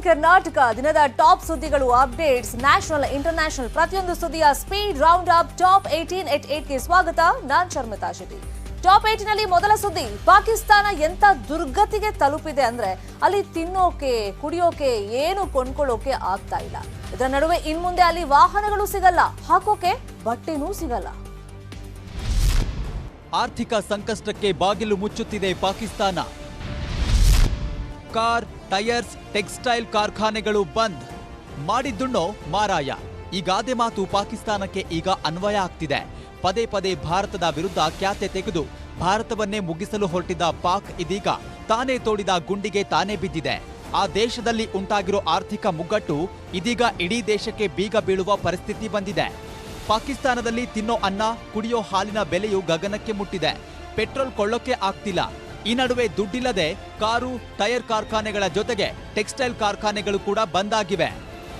ಕರ್ನಾಟಕ ದಿನದ ಟಾಪ್ ಸುದ್ದಿಗಳು updates national international ಪ್ರತಿಯೊಂದು ಸುದ್ದಿಯ speed round up top 18 at 8ಗೆ ಸ್ವಾಗತ. ನಾನ್ ಶರ್ಮಿತಾ ಶೆಟ್ಟಿ. ಟಾಪ್ 18 ನಲ್ಲಿ ಮೊದಲ ಸುದ್ದಿ, ಪಾಕಿಸ್ತಾನ ಎಂತ ದುರ್ಗತಿಗೆ ತಲುಪಿದೆ ಅಂದ್ರೆ ಅಲ್ಲಿ ತಿನ್ನೋಕೆ ಕುಡಿಯೋಕೆ ಏನು ಕೊಂಡ್ಕೊಳ್ಳೋಕೆ ಆಗ್ತಾ ಇಲ್ಲ. ಇದರ ನಡುವೆ ಇನ್ಮುಂದೆ ಅಲ್ಲಿ ವಾಹನಗಳು ಸಿಗಲ್ಲ, ಹಾಕೋಕೆ ಬಟ್ಟೆನೂ ಸಿಗಲ್ಲ. ಆರ್ಥಿಕ ಸಂಕಷ್ಟಕ್ಕೆ ಬಾಗಿಲು ಮುಚ್ಚುತ್ತಿದೆ ಪಾಕಿಸ್ತಾನ. ಕಾರ್, ಟೈರ್ಸ್, ಟೆಕ್ಸ್ಟೈಲ್ ಕಾರ್ಖಾನೆಗಳು ಬಂದ್. ಮಾಡಿದ್ದುಣ್ಣೋ ಮಾರಾಯ. ಈ ಗಾದೆ ಮಾತು ಪಾಕಿಸ್ತಾನಕ್ಕೆ ಈಗ ಅನ್ವಯ ಆಗ್ತಿದೆ. ಪದೇ ಪದೇ ಭಾರತದ ವಿರುದ್ಧ ಖ್ಯಾತೆ ತೆಗೆದು ಭಾರತವನ್ನೇ ಮುಗಿಸಲು ಹೊರಟಿದ್ದ ಪಾಕ್ ಇದೀಗ ತಾನೇ ತೋಡಿದ ಗುಂಡಿಗೆ ತಾನೇ ಬಿದ್ದಿದೆ. ಆ ದೇಶದಲ್ಲಿ ಉಂಟಾಗಿರೋ ಆರ್ಥಿಕ ಮುಗ್ಗಟ್ಟು ಇದೀಗ ಇಡೀ ದೇಶಕ್ಕೆ ಬೀಗ ಬೀಳುವ ಪರಿಸ್ಥಿತಿ ಬಂದಿದೆ. ಪಾಕಿಸ್ತಾನದಲ್ಲಿ ತಿನ್ನೋ ಅನ್ನ, ಕುಡಿಯೋ ಹಾಲಿನ ಬೆಲೆಯು ಗಗನಕ್ಕೆ ಮುಟ್ಟಿದೆ. ಪೆಟ್ರೋಲ್ ಕೊಳ್ಳೋಕೆ ಆಗ್ತಿಲ್ಲ. ಈ ನಡುವೆ ದುಡ್ಡಿಲ್ಲದೆ ಕಾರು, ಟೈರ್ ಕಾರ್ಖಾನೆಗಳ ಜೊತೆಗೆ ಟೆಕ್ಸ್ಟೈಲ್ ಕಾರ್ಖಾನೆಗಳು ಕೂಡ ಬಂದ್ ಆಗಿವೆ.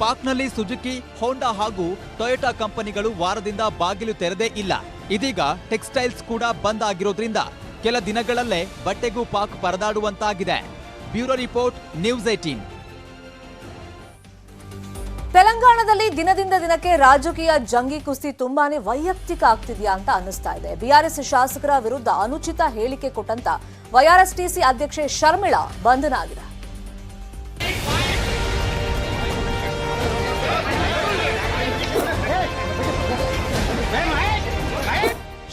ಪಾಕ್ನಲ್ಲಿ ಸುಜುಕಿ, ಹೋಂಡಾ ಹಾಗೂ ಟೊಯೋಟಾ ಕಂಪನಿಗಳು ವಾರದಿಂದ ಬಾಗಿಲು ತೆರೆದೇ ಇಲ್ಲ. ಇದೀಗ ಟೆಕ್ಸ್ಟೈಲ್ಸ್ ಕೂಡ ಬಂದ್ ಆಗಿರೋದ್ರಿಂದ ಕೆಲ ದಿನಗಳಲ್ಲೇ ಬಟ್ಟೆಗೂ ಪಾಕ್ ಪರದಾಡುವಂತಾಗಿದೆ. Bureau report, news 18. ತೆಲಂಗಾಣದಲ್ಲಿ ದಿನದಿಂದ ದಿನಕ್ಕೆ ರಾಜಕೀಯ ಜಂಗಿ ಕುಸ್ತಿ ತುಂಬಾನೇ ವೈಯಕ್ತಿಕ ಆಗ್ತಿದೆಯಾ ಅಂತ ಅನ್ನಿಸ್ತಾ ಇದೆ. ಬಿಆರ್ಎಸ್ ಶಾಸಕರ ವಿರುದ್ಧ ಅನುಚಿತ ಹೇಳಿಕೆ ಕೊಟ್ಟಂತ ವೈಆರ್ಎಸ್ಟಿಸಿ ಅಧ್ಯಕ್ಷೆ ಶರ್ಮಿಳಾ ಬಂಧನ ಆಗಿದೆ.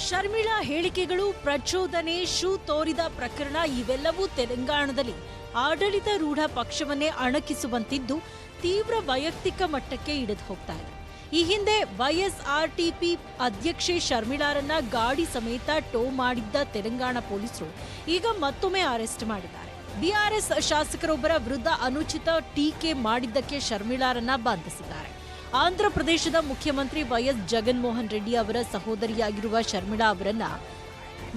ಶರ್ಮಿಳಾ ಹೇಳಿಕೆಗಳು, ಪ್ರಚೋದನೆ, ಶೂ ತೋರಿದ ಪ್ರಕರಣ ಇವೆಲ್ಲವೂ ತೆಲಂಗಾಣದಲ್ಲಿ ಆಡಳಿತಾರೂಢ ಪಕ್ಷವನ್ನೇ ಅಣಕಿಸುವಂತಿದ್ದು ತೀವ್ರ ವೈಯಕ್ತಿಕ ಮಟ್ಟಕ್ಕೆ ಇಳಿದು ಹೋಗ್ತಾ ಇದೆ. ಈ ಹಿಂದೆ ವೈಎಸ್ಆರ್ಟಿಪಿ ಅಧ್ಯಕ್ಷೆ ಶರ್ಮಿಳಾರನ್ನ ಗಾಡಿ ಸಮೇತ ಟೋ ಮಾಡಿದ್ದ ತೆಲಂಗಾಣ ಪೊಲೀಸರು ಈಗ ಮತ್ತೊಮ್ಮೆ ಅರೆಸ್ಟ್ ಮಾಡಿದ್ದಾರೆ. ಬಿಆರ್ಎಸ್ ಶಾಸಕರೊಬ್ಬರ ವಿರುದ್ಧ ಅನುಚಿತ ಟೀಕೆ ಮಾಡಿದ್ದಕ್ಕೆ ಶರ್ಮಿಳಾರನ್ನ ಬಂಧಿಸಿದ್ದಾರೆ. ಆಂಧ್ರ ಪ್ರದೇಶದ ಮುಖ್ಯಮಂತ್ರಿ ವೈಎಸ್ ಜಗನ್ಮೋಹನ್ ರೆಡ್ಡಿ ಅವರ ಸಹೋದರಿಯಾಗಿರುವ ಶರ್ಮಿಳಾ ಅವರನ್ನ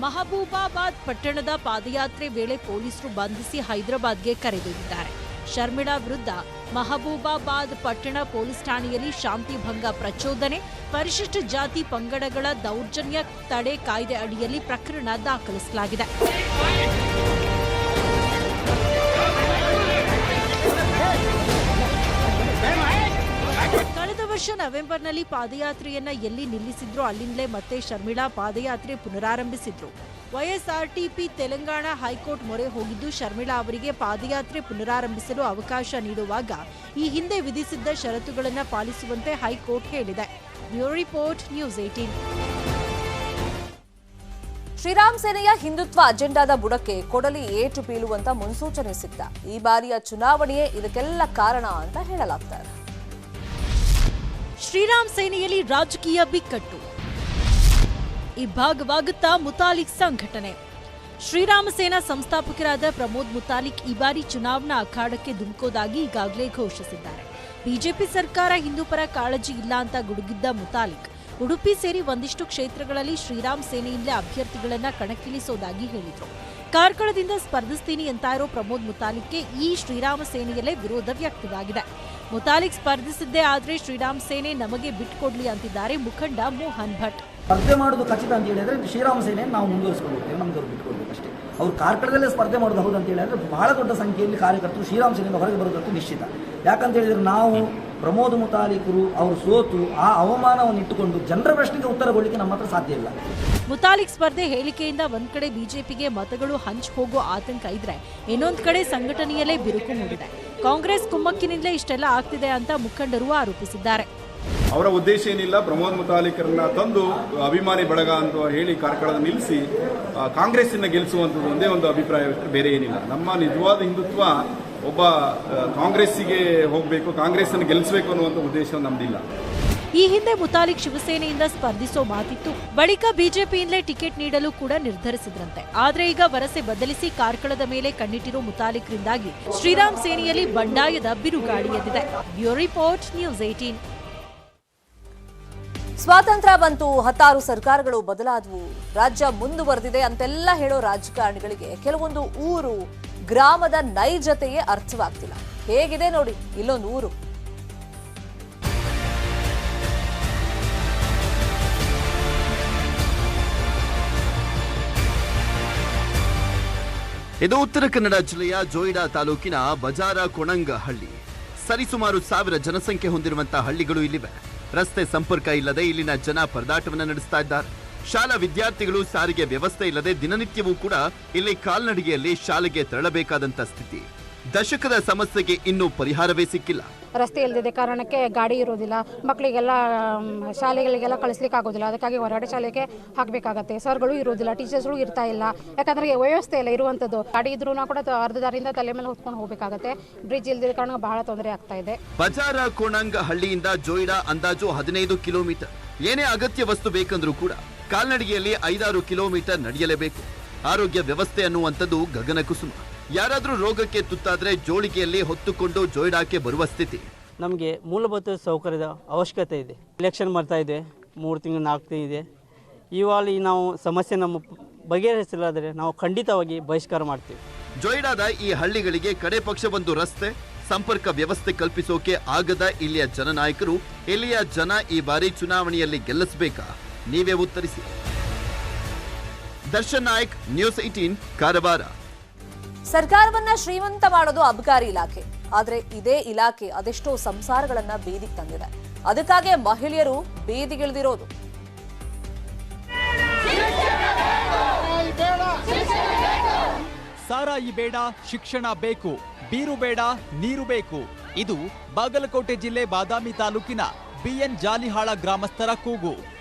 ಮಹಬೂಬಾಬಾದ್ ಪಟ್ಟಣದ ಪಾದಯಾತ್ರೆ ವೇಳೆ ಪೊಲೀಸರು ಬಂಧಿಸಿ ಹೈದರಾಬಾದ್ಗೆ ಕರೆದೊಯ್ದಿದ್ದಾರೆ. ಶರ್ಮಿಳಾ ವಿರುದ್ಧ ಮಹಬೂಬಾಬಾದ್ ಪಟ್ಟಣ ಪೊಲೀಸ್ ಠಾಣೆಯಲ್ಲಿ ಶಾಂತಿ ಭಂಗ, ಪ್ರಚೋದನೆ, ಪರಿಶಿಷ್ಟ ಜಾತಿ ಪಂಗಡಗಳ ದೌರ್ಜನ್ಯ ತಡೆ ಕಾಯ್ದೆ ಅಡಿಯಲ್ಲಿ ಪ್ರಕರಣ ದಾಖಲಿಸಲಾಗಿದೆ. ಕಳೆದ ವರ್ಷ ನವೆಂಬರ್ನಲ್ಲಿ ಪಾದಯಾತ್ರೆಯನ್ನ ಎಲ್ಲಿ ನಿಲ್ಲಿಸಿದ್ರೋ ಅಲ್ಲಿಂದಲೇ ಮತ್ತೆ ಶರ್ಮಿಳಾ ಪಾದಯಾತ್ರೆ ಪುನರಾರಂಭಿಸಿದ್ರು. ವೈಎಸ್ಆರ್ಟಿಪಿ ತೆಲಂಗಾಣ ಹೈಕೋರ್ಟ್ ಮೊರೆ ಹೋಗಿದ್ದು ಶರ್ಮಿಳಾ ಅವರಿಗೆ ಪಾದಯಾತ್ರೆ ಪುನರಾರಂಭಿಸಲು ಅವಕಾಶ ನೀಡುವಾಗ ಈ ಹಿಂದೆ ವಿಧಿಸಿದ್ದ ಷರತ್ತುಗಳನ್ನು ಪಾಲಿಸುವಂತೆ ಹೈಕೋರ್ಟ್ ಹೇಳಿದೆ. Bureau report, news 18. ಶ್ರೀರಾಮ್ ಸೇನೆಯ ಹಿಂದುತ್ವ ಅಜೆಂಡಾದ ಬುಡಕ್ಕೆ ಕೊಡಲಿ ಏಟು ಬೀಳುವಂತ ಮುನ್ಸೂಚನೆ ಸಿಕ್ತ. ಈ ಬಾರಿಯ ಚುನಾವಣೆಯೇ ಇದಕ್ಕೆಲ್ಲ ಕಾರಣ ಅಂತ ಹೇಳಲಾಗ್ತಾ ಇದೆ. ಶ್ರೀರಾಮ್ ಸೇನೆಯಲ್ಲಿ ರಾಜಕೀಯ ಬಿಕ್ಕಟ್ಟು ಇಬ್ಬಾಗವಾಗುತ್ತಾ ಮುತಾಲಿಕ್ ಸಂಘಟನೆ. ಶ್ರೀರಾಮ ಸೇನಾ ಸಂಸ್ಥಾಪಕರಾದ ಪ್ರಮೋದ್ ಮುತಾಲಿಕ್ ಈ ಬಾರಿ ಚುನಾವಣಾ ಅಖಾಡಕ್ಕೆ ಧುಮುಕೋದಾಗಿ ಈಗಾಗಲೇ ಘೋಷಿಸಿದ್ದಾರೆ. ಬಿಜೆಪಿ ಸರ್ಕಾರ ಹಿಂದೂ ಪರ ಕಾಳಜಿ ಇಲ್ಲ ಅಂತ ಗುಡುಗಿದ್ದ ಮುತಾಲಿಕ್ ಉಡುಪಿ ಸೇರಿ ಒಂದಿಷ್ಟು ಕ್ಷೇತ್ರಗಳಲ್ಲಿ ಶ್ರೀರಾಮ್ ಸೇನೆಯಿಂದಲೇ ಅಭ್ಯರ್ಥಿಗಳನ್ನ ಕಣಕ್ಕಿಳಿಸೋದಾಗಿ ಹೇಳಿದ್ರು. ಕಾರ್ಕಳದಿಂದ ಸ್ಪರ್ಧಿಸ್ತೀನಿ ಅಂತ ಇರೋ ಪ್ರಮೋದ್ ಮುತಾಲಿಕ್ಗೆ ಈ ಶ್ರೀರಾಮ ಸೇನೆಯಲ್ಲೇ ವಿರೋಧ ವ್ಯಕ್ತವಾಗಿದೆ. ಮುತಾಲಿಕ್ ಸ್ಪರ್ಧಿಸಿದ್ದೇ ಆದ್ರೆ ಶ್ರೀರಾಮ್ ಸೇನೆ ನಮಗೆ ಬಿಟ್ಕೊಡ್ಲಿ ಅಂತಿದ್ದಾರೆ ಮುಖಂಡ ಮೋಹನ್ ಭಟ್. ಸ್ಪರ್ಧೆ ಮಾಡೋದು ಖಚಿತ ಅಂತ ಹೇಳಿದ್ರೆ ಶ್ರೀರಾಮ ಸೇನೆಯನ್ನು ನಾವು ಮುಂದುವರಿಸ್ಕೊಳ್ತೇವೆ, ನಮ್ದವ್ರು ಬಿಟ್ಕೊಳ್ಬೇಕು ಅಷ್ಟೇ. ಅವ್ರು ಕಾರ್ಕಳದಲ್ಲೇ ಸ್ಪರ್ಧೆ ಮಾಡೋದು ಹೌದು ಅಂತ ಹೇಳಿದ್ರೆ ಬಹಳ ದೊಡ್ಡ ಸಂಖ್ಯೆಯಲ್ಲಿ ಕಾರ್ಯಕರ್ತರು ಶ್ರೀರಾಮ ಸೇನೆಯಿಂದ ಹೊರಗೆ ಬರೋದಂತೂ ನಿಶ್ಚಿತ. ಯಾಕಂತ ಹೇಳಿದ್ರೆ ನಾವು ಪ್ರಮೋದ್ ಮುತಾಲಿಕರು ಅವರು ಸೋತು ಆ ಅವಮಾನವನ್ನು ಇಟ್ಟುಕೊಂಡು ಜನರ ಪ್ರಶ್ನೆಗೆ ಉತ್ತರ ಕೊಡಲಿಕ್ಕೆ ನಮ್ಮ ಹತ್ರ ಸಾಧ್ಯ ಇಲ್ಲ. ಮುತಾಲಿಕ್ ಸ್ಪರ್ಧೆ ಹೇಳಿಕೆಯಿಂದ ಒಂದ್ ಕಡೆ ಬಿಜೆಪಿಗೆ ಮತಗಳು ಹಂಚ್ ಹೋಗೋ ಆತಂಕ ಇದ್ರೆ ಇನ್ನೊಂದ್ ಕಡೆ ಸಂಘಟನೆಯಲ್ಲೇ ಬಿರುಕು ಮೂಡಿದೆ. ಕಾಂಗ್ರೆಸ್ ಕುಮ್ಮಕ್ಕಿನಿಂದಲೇ ಇಷ್ಟೆಲ್ಲ ಆಗ್ತಿದೆ ಅಂತ ಮುಖಂಡರು ಆರೋಪಿಸಿದ್ದಾರೆ. ಅವರ ಉದ್ದೇಶ ಏನಿಲ್ಲ, ಪ್ರಮೋದ್ ಮುತಾಲಿಕರನ್ನ ತಂದು ಅಭಿಮಾನಿ ಬಳಗ ಅಂತ ಹೇಳಿ ಕಾರ್ಕಳದ ನಿಲ್ಲಿಸಿ ಕಾಂಗ್ರೆಸ್ಸಿನ ಗೆಲ್ಲಿಸುವಂಥದ್ದು ಒಂದೇ ಒಂದು ಅಭಿಪ್ರಾಯ, ಬೇರೆ ಏನಿಲ್ಲ. ನಮ್ಮ ನಿಜವಾದ ಹಿಂದುತ್ವ ಒಬ್ಬ ಕಾಂಗ್ರೆಸ್ಸಿಗೆ ಹೋಗಬೇಕು, ಕಾಂಗ್ರೆಸ್ಸನ್ನು ಗೆಲ್ಲಿಸಬೇಕು ಅನ್ನುವಂಥ ಉದ್ದೇಶ ನಮ್ದಿಲ್ಲ. ಈ ಹಿಂದೆ ಮುತಾಲಿಕ್ ಶಿವಸೇನೆಯಿಂದ ಸ್ಪರ್ಧಿಸೋ ಮಾತಿತ್ತು. ಬಳಿಕ ಬಿಜೆಪಿಯಿಂದಲೇ ಟಿಕೆಟ್ ನೀಡಲು ಕೂಡ ನಿರ್ಧರಿಸಿದ್ರಂತೆ. ಆದ್ರೆ ಈಗ ವರಸೆ ಬದಲಿಸಿ ಕಾರ್ಕಳದ ಮೇಲೆ ಕಣ್ಣಿಟ್ಟಿರೋ ಮುತಾಲಿಕ್ರಿಂದಾಗಿ ಶ್ರೀರಾಮ್ ಸೇನೆಯಲ್ಲಿ ಬಂಡಾಯದ ಬಿರುಗಾಳಿ ಎದ್ದಿದೆ. Bureau report, news 18. ಸ್ವಾತಂತ್ರ್ಯ ಬಂತು, 10 ಸರ್ಕಾರಗಳು ಬದಲಾದವು, ರಾಜ್ಯ ಮುಂದುವರೆದಿದೆ ಅಂತೆಲ್ಲ ಹೇಳೋ ರಾಜಕಾರಣಿಗಳಿಗೆ ಕೆಲವೊಂದು ಊರು, ಗ್ರಾಮದ ನೈಜತೆಯೇ ಅರ್ಥವಾಗ್ತಿಲ್ಲ. ಹೇಗಿದೆ ನೋಡಿ ಇಲ್ಲೊಂದು ಊರು. ಇದು ಉತ್ತರ ಕನ್ನಡ ಜಿಲ್ಲೆಯ ಜೋಯಿಡಾ ತಾಲೂಕಿನ ಬಜಾರ ಕೊಣಂಗಹಳ್ಳಿ. ಸರಿಸುಮಾರು 1000 ಜನಸಂಖ್ಯೆ ಹೊಂದಿರುವಂತಹ ಹಳ್ಳಿಗಳು ಇಲ್ಲಿವೆ. ರಸ್ತೆ ಸಂಪರ್ಕ ಇಲ್ಲದೆ ಇಲ್ಲಿನ ಜನ ಪರದಾಟವನ್ನ ನಡೆಸ್ತಾ ಇದ್ದಾರೆ. ಶಾಲಾ ವಿದ್ಯಾರ್ಥಿಗಳು ಸಾರಿಗೆ ವ್ಯವಸ್ಥೆ ಇಲ್ಲದೆ ದಿನನಿತ್ಯವೂ ಕೂಡ ಇಲ್ಲಿ ಕಾಲ್ನಡಿಗೆಯಲ್ಲಿ ಶಾಲೆಗೆ ತೆರಳಬೇಕಾದಂತ ಸ್ಥಿತಿ. ದಶಕದ ಸಮಸ್ಯೆಗೆ ಇನ್ನೂ ಪರಿಹಾರವೇ ಸಿಕ್ಕಿಲ್ಲ. ರಸ್ತೆ ಇಲ್ಲದಿದ್ದ ಕಾರಣಕ್ಕೆ ಗಾಡಿ ಇರೋದಿಲ್ಲ, ಮಕ್ಕಳಿಗೆಲ್ಲ ಶಾಲೆಗಳಿಗೆಲ್ಲ ಕಳಿಸ್ಲಿಕ್ಕೆ ಆಗೋದಿಲ್ಲ. ಅದಕ್ಕಾಗಿ ಹೊರಗಡೆ ಶಾಲೆಗೆ ಹಾಕಬೇಕಾಗತ್ತೆ. ಸರ್ಗಳು ಇರೋದಿಲ್ಲ, ಟೀಚರ್ಸ್ಗಳು ಇರ್ತಾ ಇಲ್ಲ, ಯಾಕಂದ್ರೆ ವ್ಯವಸ್ಥೆ ಇಲ್ಲ ಇರುವಂಥದ್ದು. ಗಾಡಿ ಇದ್ರೂ ಕೂಡ ಅರ್ಧ ದಾರಿಯಿಂದ ತಲೆ ಮೇಲೆ ಹೊತ್ಕೊಂಡು ಹೋಗಬೇಕಾಗತ್ತೆ. ಬ್ರಿಡ್ಜ್ ಇಲ್ಲದ ಕಾರಣ ಬಹಳ ತೊಂದರೆ ಆಗ್ತಾ ಇದೆ. ಬಜಾರ ಕೋಣಂಗ್ ಹಳ್ಳಿಯಿಂದ ಜೋಯಿಡಾ ಅಂದಾಜು 15 ಕಿಲೋಮೀಟರ್. ಏನೇ ಅಗತ್ಯ ವಸ್ತು ಬೇಕಂದ್ರೂ ಕೂಡ ಕಾಲ್ನಡಿಗೆಯಲ್ಲಿ 5-6 ಕಿಲೋಮೀಟರ್ ನಡೆಯಲೇಬೇಕು. ಆರೋಗ್ಯ ವ್ಯವಸ್ಥೆ ಅನ್ನುವಂಥದ್ದು ಗಗನ ಕುಸುಮ. ಯಾರಾದ್ರೂ ರೋಗಕ್ಕೆ ತುತ್ತಾದ್ರೆ ಜೋಳಿಗೆಯಲ್ಲಿ ಹೊತ್ತುಕೊಂಡು ಜೋಯಿಡಾಕ್ಕೆ ಬರುವ ಸ್ಥಿತಿ. ನಮಗೆ ಮೂಲಭೂತ ಸೌಕರ್ಯದ ಅವಶ್ಯಕತೆ ಇದೆ. ಎಲೆಕ್ಷನ್ ಬರ್ತಾ ಇದೆ, 3 ತಿಂಗಳು 4 ತಿಂಗಳು ಇದೆ. ಇವಾಗ ನಾವು ಸಮಸ್ಯೆ ನಮ್ಮ ಬಗೆಹರಿಸಿಲ್ಲಾದರೆ ನಾವು ಖಂಡಿತವಾಗಿ ಬಹಿಷ್ಕಾರ ಮಾಡ್ತೀವಿ. ಜೋಯಿಡಾದ ಈ ಹಳ್ಳಿಗಳಿಗೆ ಕಡೆ ಪಕ್ಷ ಒಂದು ರಸ್ತೆ ಸಂಪರ್ಕ ವ್ಯವಸ್ಥೆ ಕಲ್ಪಿಸೋಕೆ ಆಗದ ಇಲ್ಲಿಯ ಜನನಾಯಕರು ಇಲ್ಲಿಯ ಜನ ಈ ಬಾರಿ ಚುನಾವಣೆಯಲ್ಲಿ ಗೆಲ್ಲಿಸಬೇಕಾ? ನೀವೇ ಉತ್ತರಿಸಿ. ದರ್ಶನ್ ನಾಯಕ್, ನ್ಯೂಸ್ 18, ಕಾರವಾರ. ಸರ್ಕಾರವನ್ನ ಶ್ರೀಮಂತ ಮಾಡೋದು ಅಬಕಾರಿ ಇಲಾಖೆ, ಆದ್ರೆ ಇದೇ ಇಲಾಖೆ ಅದೆಷ್ಟೋ ಸಂಸಾರಗಳನ್ನ ಬೀದಿಗೆ ತಂದಿದೆ. ಅದಕ್ಕಾಗಿ ಮಹಿಳೆಯರು ಬೀದಿಗಿಳಿದಿರೋದು. ಸಾರಾಯಿ ಬೇಡ, ಶಿಕ್ಷಣ ಬೇಕು, ಬೀರು ಬೇಡ, ನೀರು ಬೇಕು. ಇದು ಬಾಗಲಕೋಟೆ ಜಿಲ್ಲೆ ಬಾದಾಮಿ ತಾಲೂಕಿನ ಬಿಎನ್ ಜಾಲಿಹಾಳ ಗ್ರಾಮಸ್ಥರ ಕೂಗು.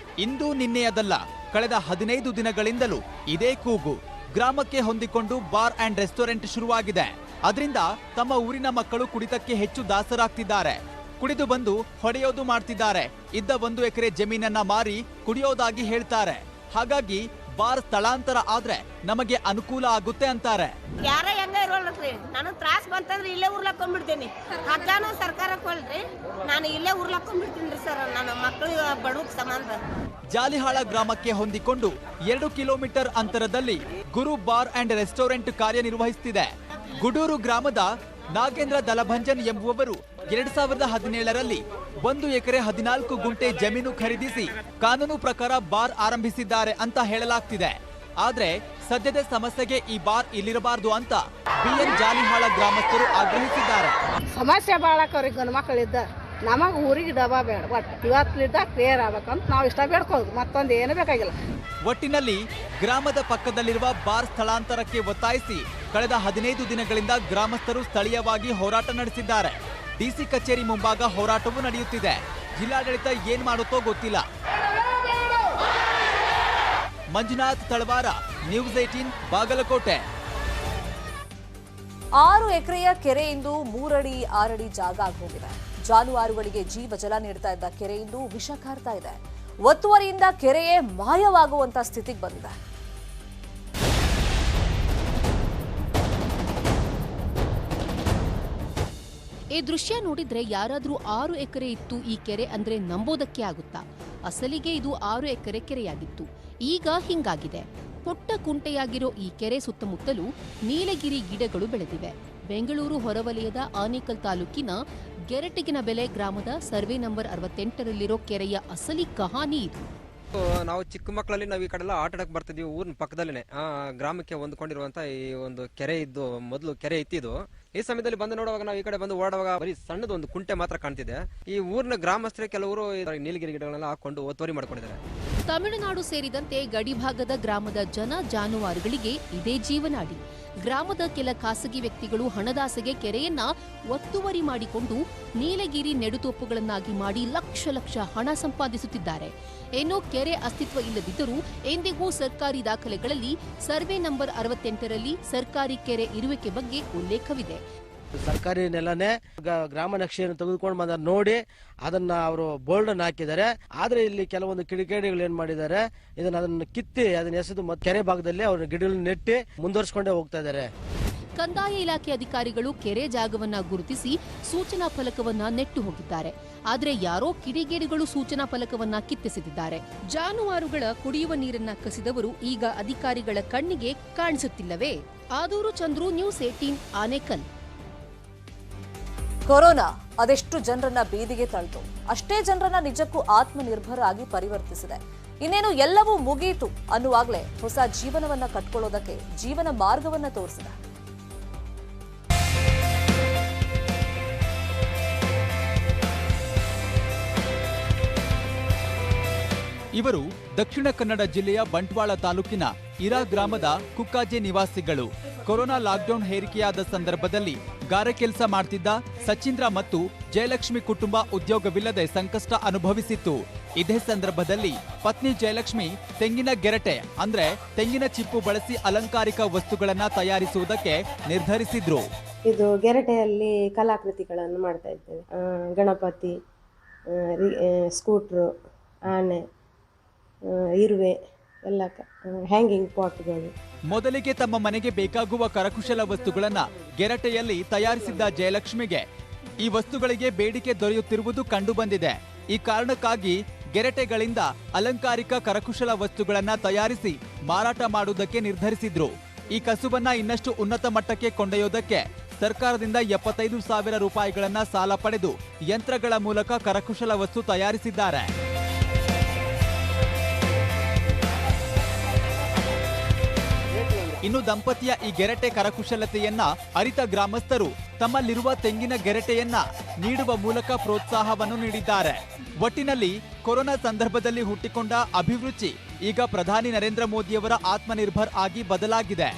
ಇಂದು ನಿನ್ನೆಯದಲ್ಲ, ಕಳೆದ 15 ದಿನಗಳಿಂದಲೂ ಇದೇ ಕೂಗು. ಗ್ರಾಮಕ್ಕೆ ಹೊಂದಿಕೊಂಡು ಬಾರ್ ಅಂಡ್ ರೆಸ್ಟೋರೆಂಟ್ ಶುರುವಾಗಿದೆ. ಅದರಿಂದ ತಮ್ಮ ಊರಿನ ಮಕ್ಕಳು ಕುಡಿತಕ್ಕೆ ಹೆಚ್ಚು ದಾಸರಾಗ್ತಿದ್ದಾರೆ. ಕುಡಿದು ಬಂದು ಹೊಡೆಯೋದು ಮಾಡ್ತಿದ್ದಾರೆ. ಇದ್ದ 1 ಎಕರೆ ಜಮೀನನ್ನ ಮಾರಿ ಕುಡಿಯೋದಾಗಿ ಹೇಳ್ತಾರೆ. ಹಾಗಾಗಿ ಬಾರ್ ಸ್ಥಳಾಂತರ ಆದ್ರೆ ನಮಗೆ ಅನುಕೂಲ ಆಗುತ್ತೆ ಅಂತಾರೆ. ಯಾರ ಹೆಂಗ ಇರೋಲ್ರಿ, ನಾನು ತ್ರಾಸ ಬಂತಂದ್ರೆ ಇಲ್ಲೇ ಉರ್ಲಾಕೊಂಡ್ಬಿಡ್ತೀನಿ. ಹಗ್ಗಾನು ಸರ್ಕಾರಕ್ಕೆ ಹೋಲ್ರಿ, ನಾನು ಇಲ್ಲೇ ಉರ್ಲಾಕೊಂಡ್ಬಿಡ್ತೀನಿ ಸರ್. ನನ್ನ ಮಕ್ಕಳು ಬಡವ್ರ ಸಂಬಂಧ. ಜಾಲಿಹಾಳ ಗ್ರಾಮಕ್ಕೆ ಹೊಂದಿಕೊಂಡು 2 ಕಿಲೋಮೀಟರ್ ಅಂತರದಲ್ಲಿ ಗುರು ಬಾರ್ ಅಂಡ್ ರೆಸ್ಟೋರೆಂಟ್ ಕಾರ್ಯನಿರ್ವಹಿಸುತ್ತಿದೆ. ಗುಡೂರು ಗ್ರಾಮದ ನಾಗೇಂದ್ರ ದಲಭಂಜನ್ ಎಂಬುವವರು 2017ರಲ್ಲಿ 1 ಎಕರೆ 14 ಗುಂಟೆ ಜಮೀನು ಖರೀದಿಸಿ ಕಾನೂನು ಪ್ರಕಾರ ಬಾರ್ ಆರಂಭಿಸಿದ್ದಾರೆ ಅಂತ ಹೇಳಲಾಗ್ತಿದೆ. ಆದ್ರೆ ಸದ್ಯದ ಸಮಸ್ಯೆಗೆ ಈ ಬಾರ್ ಇಲ್ಲಿರಬಾರದು ಅಂತ ಬಿಎನ್ ಜಾಲಿಹಾಳ ಗ್ರಾಮಸ್ಥರು ಆಗ್ರಹಿಸಿದ್ದಾರೆ. ಸಮಸ್ಯೆ ಭಾಳ ಕವ್ರಿ ಗಂಡು ಮಕ್ಕಳಿದ್ದ ನಮಗೆ ಊರಿಗೆ ಡಬ್ಬ ಬೇಡ, ಬಟ್ ಇವತ್ತಿನಿಂದ ಕ್ಲಿಯರ್ ಆಗ್ಬೇಕಂತ ನಾವು ಇಷ್ಟ ಬೇಡ್ಕೋದು, ಮತ್ತೊಂದು ಏನು ಬೇಕಾಗಿಲ್ಲ. ಒಟ್ಟಿನಲ್ಲಿ ಗ್ರಾಮದ ಪಕ್ಕದಲ್ಲಿರುವ ಬಾರ್ ಸ್ಥಳಾಂತರಕ್ಕೆ ಒತ್ತಾಯಿಸಿ ಕಳೆದ 15 ದಿನಗಳಿಂದ ಗ್ರಾಮಸ್ಥರು ಸ್ಥಳೀಯವಾಗಿ ಹೋರಾಟ ನಡೆಸಿದ್ದಾರೆ. ಡಿಸಿ ಕಚೇರಿ ಮುಂಭಾಗ ಹೋರಾಟವೂ ನಡೆಯುತ್ತಿದೆ. ಜಿಲ್ಲಾಡಳಿತ ಏನ್ ಮಾಡುತ್ತೋ ಗೊತ್ತಿಲ್ಲ. ಮಂಜುನಾಥ್ ತಳವಾರ, ನ್ಯೂಸ್ 18, ಬಾಗಲಕೋಟೆ. 6 ಎಕರೆಯ ಕೆರೆಯಿಂದ 3 ಅಡಿ 6 ಅಡಿ ಜಾಗ ಆಗೋಗಿದೆ. ಜಾನುವಾರುಗಳಿಗೆ ಜೀವ ಜಲ ನೀಡ್ತಾ ಇದ್ದ ಕೆರೆಯಿಂದ ವಿಷ ಕಾರ್ತಾ ಇದೆ. ಒತ್ತುವರಿಯಿಂದ ಕೆರೆಯೇ ಮಾಯವಾಗುವಂತ ಸ್ಥಿತಿಗೆ ಬಂದಿದೆ. ಈ ದೃಶ್ಯ ನೋಡಿದ್ರೆ ಯಾರಾದ್ರೂ 6 ಎಕರೆ ಇತ್ತು ಈ ಕೆರೆ ಅಂದ್ರೆ ನಂಬೋದಕ್ಕೆ ಆಗುತ್ತಾ? ಅಸಲಿಗೆ ಇದು 6 ಎಕರೆ ಕೆರೆಯಾಗಿತ್ತು. ಈಗ ಹಿಂಗಾಗಿದೆ. ಪುಟ್ಟ ಕುಂಟೆಯಾಗಿರೋ ಈ ಕೆರೆ ಸುತ್ತಮುತ್ತಲೂ ನೀಲಗಿರಿ ಗಿಡಗಳು ಬೆಳೆದಿವೆ. ಬೆಂಗಳೂರು ಹೊರವಲಯದ ಆನೇಕಲ್ ತಾಲೂಕಿನ ಗೆರಟಿಗಿನ ಬೆಲೆ ಗ್ರಾಮದ ಸರ್ವೆ ನಂಬರ್ 68ರಲ್ಲಿರೋ ಕೆರೆಯ ಅಸಲಿ ಕಹಾನಿ ಇದು. ನಾವು ಚಿಕ್ಕ ಮಕ್ಕಳಲ್ಲಿ ನಾವು ಈ ಕಡೆ ಎಲ್ಲ ಆಟ ಆಡಕ್ ಬರ್ತಿದ್ವಿ. ಊರಿನ ಪಕ್ಕದಲ್ಲೇ ಗ್ರಾಮಕ್ಕೆ ಹೊಂದ್ಕೊಂಡಿರುವಂತ ಈ ಒಂದು ಕೆರೆ ಇದ್ದು, ಮೊದಲು ಕೆರೆ ಇತ್ತಿದ್ದು. ಈ ಸಮಯದಲ್ಲಿ ಬಂದು ನೋಡುವಾಗ ನಾವು ಈ ಕಡೆ ಬಂದು ಓಡುವಾಗ ಬರೀ ಸಣ್ಣದು ಒಂದು ಕುಂಟೆ ಮಾತ್ರ ಕಾಣ್ತಿದೆ. ಈ ಊರಿನ ಗ್ರಾಮಸ್ಥರೇ ಕೆಲವರು ನೀಲಗಿರಿ ಗಿಡಗಳನ್ನೆಲ್ಲ ಹಾಕೊಂಡು ಒತ್ತುವರಿ ಮಾಡ್ಕೊಂಡಿದ್ದಾರೆ. ತಮಿಳುನಾಡು ಸೇರಿದಂತೆ ಗಡಿಭಾಗದ ಗ್ರಾಮದ ಜನ ಜಾನುವಾರುಗಳಿಗೆ ಇದೇ ಜೀವನಾಡಿ. ಗ್ರಾಮದ ಕೆಲ ಖಾಸಗಿ ವ್ಯಕ್ತಿಗಳು ಹಣದಾಸೆಗೆ ಕೆರೆಯನ್ನ ಒತ್ತುವರಿ ಮಾಡಿಕೊಂಡು ನೀಲಗಿರಿ ನೆಡುತೋಪುಗಳನ್ನಾಗಿ ಮಾಡಿ ಲಕ್ಷ ಲಕ್ಷ ಹಣ ಸಂಪಾದಿಸುತ್ತಿದ್ದಾರೆ. ಏನೋ ಕೆರೆ ಅಸ್ತಿತ್ವ ಇಲ್ಲದಿದ್ದರೂ ಎಂದಿಗೂ ಸರ್ಕಾರಿ ದಾಖಲೆಗಳಲ್ಲಿ ಸರ್ವೆ ನಂಬರ್ 68ರಲ್ಲಿ ಸರ್ಕಾರಿ ಕೆರೆ ಇರುವಿಕೆ ಬಗ್ಗೆ ಉಲ್ಲೇಖವಿದೆ. ಸರ್ಕಾರಿ ನೆಲನೇ ಗ್ರಾಮ ನಕ್ಷೆಯನ್ನು ತೆಗೆದುಕೊಂಡು ಬಂದ ನೋಡಿ ಅದನ್ನ ಅವರು ಬೋರ್ಡ್ ಅನ್ನು ಹಾಕಿದ್ದಾರೆ. ಆದ್ರೆ ಇಲ್ಲಿ ಕೆಲವೊಂದು ಕಿಡಿಗೇಡಿಗಳು ಏನ್ ಮಾಡಿದ್ದಾರೆ, ಅದನ್ನು ಕಿತ್ತಿ ಅದನ್ನ ಎಸೆದು ಕೆರೆ ಭಾಗದಲ್ಲಿ ಅವರು ಗಿಡಗಳನ್ನು ನೆಟ್ಟಿ ಮುಂದುವರಿಸಿಕೊಂಡೇ ಹೋಗ್ತಾ ಇದ್ದಾರೆ. ಕಂದಾಯ ಇಲಾಖೆ ಅಧಿಕಾರಿಗಳು ಕೆರೆ ಜಾಗವನ್ನ ಗುರುತಿಸಿ ಸೂಚನಾ ಫಲಕವನ್ನ ನೆಟ್ಟು ಹೋಗಿದ್ದಾರೆ. ಆದ್ರೆ ಯಾರೋ ಕಿಡಿಗೇಡಿಗಳು ಸೂಚನಾ ಫಲಕವನ್ನ ಕಿತ್ತೆಸೆದಿದ್ದಾರೆ. ಜಾನುವಾರುಗಳ ಕುಡಿಯುವ ನೀರನ್ನ ಕಸಿದವರು ಈಗ ಅಧಿಕಾರಿಗಳ ಕಣ್ಣಿಗೆ ಕಾಣಿಸುತ್ತಿಲ್ಲವೇ? ಆದೂರು ಚಂದ್ರು, ನ್ಯೂಸ್ 18, ಆನೇಕಲ್. ಕೊರೋನಾ ಅದೆಷ್ಟು ಜನರನ್ನ ಬೀದಿಗೆ ತಳ್ತು, ಅಷ್ಟೇ ಜನರನ್ನ ನಿಜಕ್ಕೂ ಆತ್ಮನಿರ್ಭರ ಆಗಿ ಪರಿವರ್ತಿಸಿದೆ. ಇನ್ನೇನು ಎಲ್ಲವೂ ಮುಗಿಯಿತು ಅನ್ನುವಾಗಲೇ ಹೊಸ ಜೀವನವನ್ನ ಕಟ್ಕೊಳ್ಳೋದಕ್ಕೆ ಜೀವನ ಮಾರ್ಗವನ್ನ ತೋರಿಸಿದೆ. ಇವರು ದಕ್ಷಿಣ ಕನ್ನಡ ಜಿಲ್ಲೆಯ ಬಂಟ್ವಾಳ ತಾಲೂಕಿನ ಇರಾ ಗ್ರಾಮದ ಕುಕ್ಕಾಜೆ ನಿವಾಸಿಗಳು. ಕೊರೋನಾ ಲಾಕ್ಡೌನ್ ಹೇರಿಕೆಯಾದ ಸಂದರ್ಭದಲ್ಲಿ ಗಾರೆ ಕೆಲಸ ಮಾಡ್ತಿದ್ದ ಸಚೀಂದ್ರ ಮತ್ತು ಜಯಲಕ್ಷ್ಮಿ ಕುಟುಂಬ ಉದ್ಯೋಗವಿಲ್ಲದೆ ಸಂಕಷ್ಟ ಅನುಭವಿಸಿತ್ತು. ಇದೇ ಸಂದರ್ಭದಲ್ಲಿ ಪತ್ನಿ ಜಯಲಕ್ಷ್ಮಿ ತೆಂಗಿನ ಗೆರಟೆ ಅಂದ್ರೆ ತೆಂಗಿನ ಚಿಪ್ಪು ಬಳಸಿ ಅಲಂಕಾರಿಕ ವಸ್ತುಗಳನ್ನ ತಯಾರಿಸುವುದಕ್ಕೆ ನಿರ್ಧರಿಸಿದ್ರು. ಇದು ಗೆರಟೆಯಲ್ಲಿ ಕಲಾಕೃತಿಗಳನ್ನು ಮಾಡ್ತಾ ಇದ್ದೇವೆ. ಗಣಪತಿ, ಸ್ಕೂಟ್ರು, ಆನೆ, ಇರುವೆ ಎಲ್ಲ ಹ್ಯಾಂಗಿಂಗ್ ಪಾಟ್ಗಳು. ಮೊದಲಿಗೆ ತಮ್ಮ ಮನೆಗೆ ಬೇಕಾಗುವ ಕರಕುಶಲ ವಸ್ತುಗಳನ್ನ ಗೆರಟೆಯಲ್ಲಿ ತಯಾರಿಸಿದ್ದ ಜಯಲಕ್ಷ್ಮಿಗೆ ಈ ವಸ್ತುಗಳಿಗೆ ಬೇಡಿಕೆ ದೊರೆಯುತ್ತಿರುವುದು ಕಂಡುಬಂದಿದೆ. ಈ ಕಾರಣಕ್ಕಾಗಿ ಗೆರಟೆಗಳಿಂದ ಅಲಂಕಾರಿಕ ಕರಕುಶಲ ವಸ್ತುಗಳನ್ನ ತಯಾರಿಸಿ ಮಾರಾಟ ಮಾಡುವುದಕ್ಕೆ ನಿರ್ಧರಿಸಿದ್ರು. ಈ ಕಸುಬನ್ನ ಇನ್ನಷ್ಟು ಉನ್ನತ ಮಟ್ಟಕ್ಕೆ ಕೊಂಡೊಯ್ಯೋದಕ್ಕೆ ಸರ್ಕಾರದಿಂದ 75,000 ರೂಪಾಯಿಗಳನ್ನ ಸಾಲ ಪಡೆದು ಯಂತ್ರಗಳ ಮೂಲಕ ಕರಕುಶಲ ವಸ್ತು ತಯಾರಿಸಿದ್ದಾರೆ. ಇನ್ನು ದಂಪತಿಯ ಈ ಗೆರಟೆ ಕರಕುಶಲತೆಯನ್ನ ಅರಿತ ಗ್ರಾಮಸ್ಥರು ತಮ್ಮಲ್ಲಿರುವ ತೆಂಗಿನ ಗೆರಟೆಯನ್ನ ನೀಡುವ ಮೂಲಕ ಪ್ರೋತ್ಸಾಹವನ್ನು ನೀಡಿದ್ದಾರೆ. ಒಟ್ಟಿನಲ್ಲಿ ಕೊರೋನಾ ಸಂದರ್ಭದಲ್ಲಿ ಹುಟ್ಟಿಕೊಂಡ ಅಭಿರುಚಿ ಈಗ ಪ್ರಧಾನಿ ನರೇಂದ್ರ ಮೋದಿಯವರ ಆತ್ಮನಿರ್ಭರ್ ಆಗಿ ಬದಲಾಗಿದೆ.